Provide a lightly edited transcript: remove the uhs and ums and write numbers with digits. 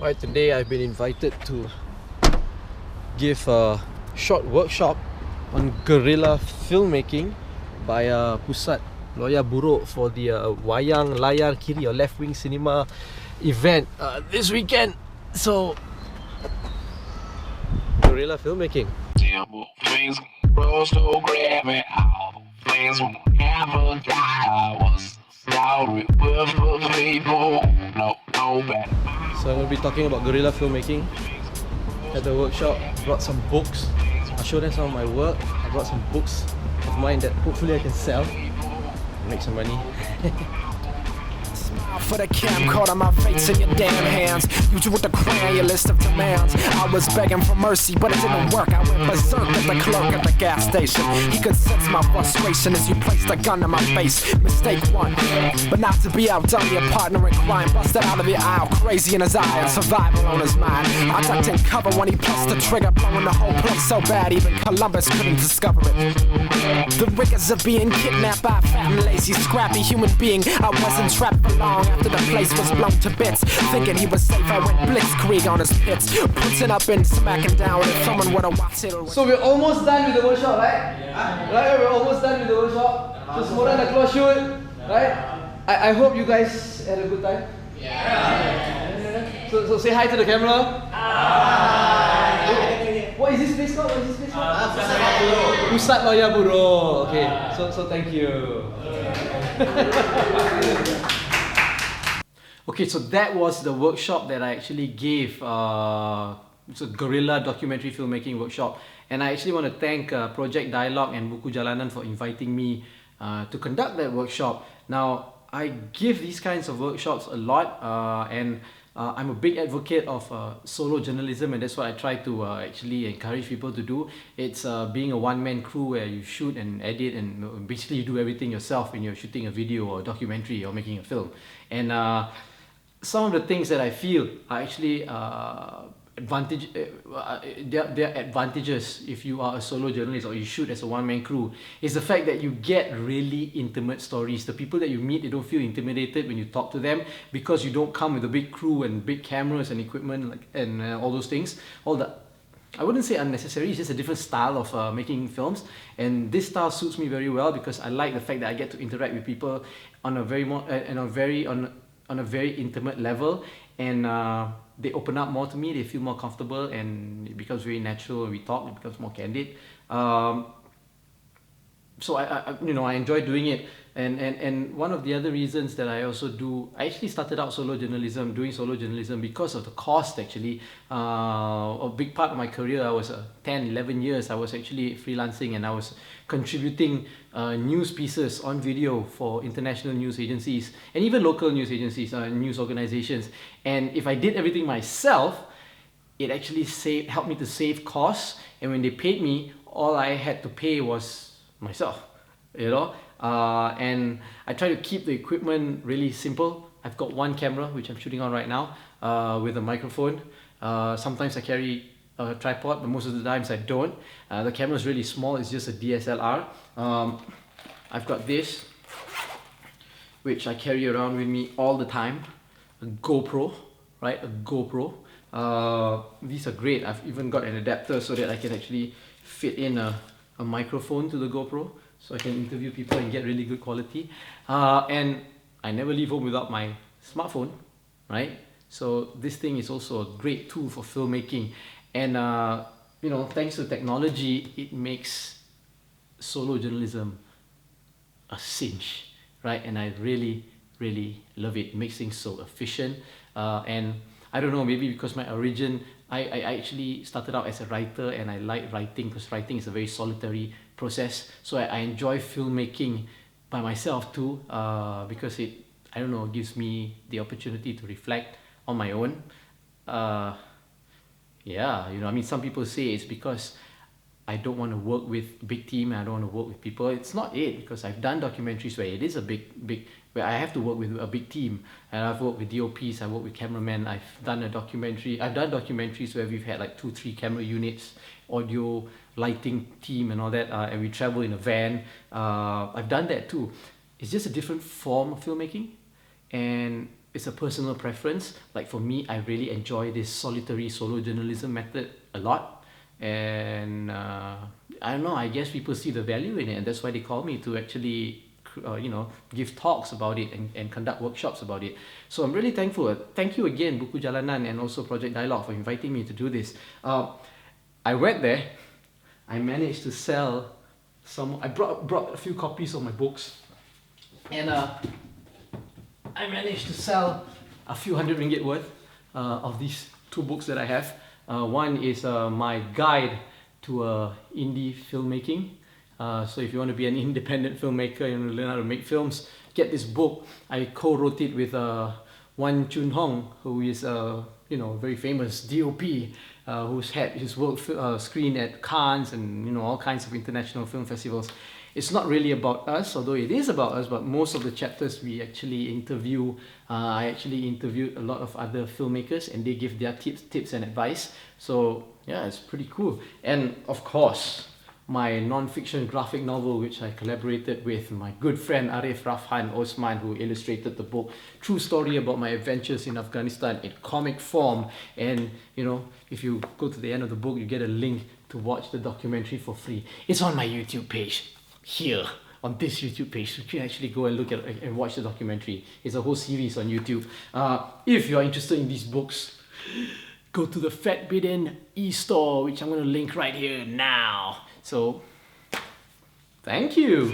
Right, today I've been invited to give a short workshop on guerrilla filmmaking by Pusat Loya Buruk for the Wayang Layar Kiri or Left Wing Cinema event this weekend. So, guerrilla filmmaking. Things grow so gravy, all things will never die. I was sorry with the people, no bad. So I'm going to be talking about guerrilla filmmaking at the workshop. Brought some books. I'll show them some of my work. I brought some books of mine that hopefully I can sell and make some money. For the camcorder, my face in your damn hands. Use you with the crayon, your list of demands. I was begging for mercy, but it didn't work. I went berserk at the clerk at the gas station. He could sense my frustration as you placed a gun to my face. Mistake one, but not to be outdone. Your partner in crime busted out of the aisle, crazy in his eye and survival on his mind. I ducked in cover when he pressed the trigger, blowing the whole place so bad even Columbus couldn't discover it. The rigors of being kidnapped by a fat and lazy, scrappy human being. I wasn't trapped for long after the place was blown to bits. Thinking he was safe, I went blitzkrieg on his pits, putting up and smacking down if someone would have watched it. So we're almost done with the workshop, right? Yeah. Right, we're almost done with the workshop. So semua dah keluar shoot, right? I hope you guys had a good time. Yeah. So say hi to the camera. Hi. What is this place called? Pusat Loya Buruk. Okay. So thank you. Okay, so that was the workshop that I actually gave. It's a guerrilla documentary filmmaking workshop, and I actually want to thank Project Dialogue and Buku Jalanan for inviting me to conduct that workshop. Now, I give these kinds of workshops a lot, and I'm a big advocate of solo journalism, and that's what I try to actually encourage people to do. It's being a one-man crew where you shoot and edit and basically you do everything yourself when you're shooting a video or a documentary or making a film. And some of the things that I feel are actually there are advantages if you are a solo journalist or you shoot as a one-man crew, is the fact that you get really intimate stories. The people that you meet, they don't feel intimidated when you talk to them because you don't come with a big crew and big cameras and equipment and all those things. I wouldn't say unnecessary, it's just a different style of making films, and this style suits me very well because I like the fact that I get to interact with people on a very intimate level, and they open up more to me, they feel more comfortable, and it becomes very natural when we talk, it becomes more candid. So I enjoy doing it, and one of the other reasons that I also do, I actually started out doing solo journalism because of the cost actually. A big part of my career, I was 10-11 years, I was actually freelancing and I was contributing news pieces on video for international news agencies and even local news agencies, news organizations. And if I did everything myself, it actually helped me to save costs, and when they paid me, all I had to pay was myself, and I try to keep the equipment really simple. I've got one camera which I'm shooting on right now with a microphone. Sometimes I carry a tripod, but most of the times I don't. The camera is really small, it's just a DSLR. I've got this which I carry around with me all the time, a GoPro, right? A GoPro. These are great. I've even got an adapter so that I can actually fit in a microphone to the GoPro, so I can interview people and get really good quality. And I never leave home without my smartphone, right? So this thing is also a great tool for filmmaking, and thanks to technology, it makes solo journalism a cinch, right? And I really, really love it. It makes things so efficient, and I don't know, maybe because my origin, I actually started out as a writer, and I like writing because writing is a very solitary process. So I enjoy filmmaking by myself too, because it gives me the opportunity to reflect on my own. Some people say it's because I don't want to work with a big team and I don't want to work with people. It's not it, because I've done documentaries where it is a big, where I have to work with a big team, and I've worked with DOPs, I've worked with cameramen. I've done documentaries where we've had like 2-3 camera units, audio, lighting team and all that, and we travel in a van. I've done that too. It's just a different form of filmmaking, and it's a personal preference. Like for me, I really enjoy this solitary solo journalism method a lot, and I don't know, I guess people see the value in it, and that's why they call me to actually give talks about it and conduct workshops about it. So I'm really thankful. Thank you again, Buku Jalanan, and also Project Dialogue, for inviting me to do this. I went there, I managed to sell I brought a few copies of my books, and I managed to sell a few hundred ringgit worth of these 2 books that I have. One is my guide to indie filmmaking. So if you want to be an independent filmmaker, you want to learn how to make films, get this book. I co-wrote it with Wan Chun Hong, who is very famous DOP, who's had his work screened at Cannes and all kinds of international film festivals. It's not really about us, although it is about us, but most of the chapters we actually interview. I actually interviewed a lot of other filmmakers, and they give their tips and advice. So yeah, it's pretty cool. And of course, my non-fiction graphic novel, which I collaborated with my good friend Arif Rafhan Osman, who illustrated the book. True story about my adventures in Afghanistan in comic form. And if you go to the end of the book, you get a link to watch the documentary for free. It's on my YouTube page, here on this YouTube page. You can actually go and look at and watch the documentary. It's a whole series on YouTube. If you're interested in these books, go to the Fat Bidin e-store, which I'm going to link right here now. So, thank you.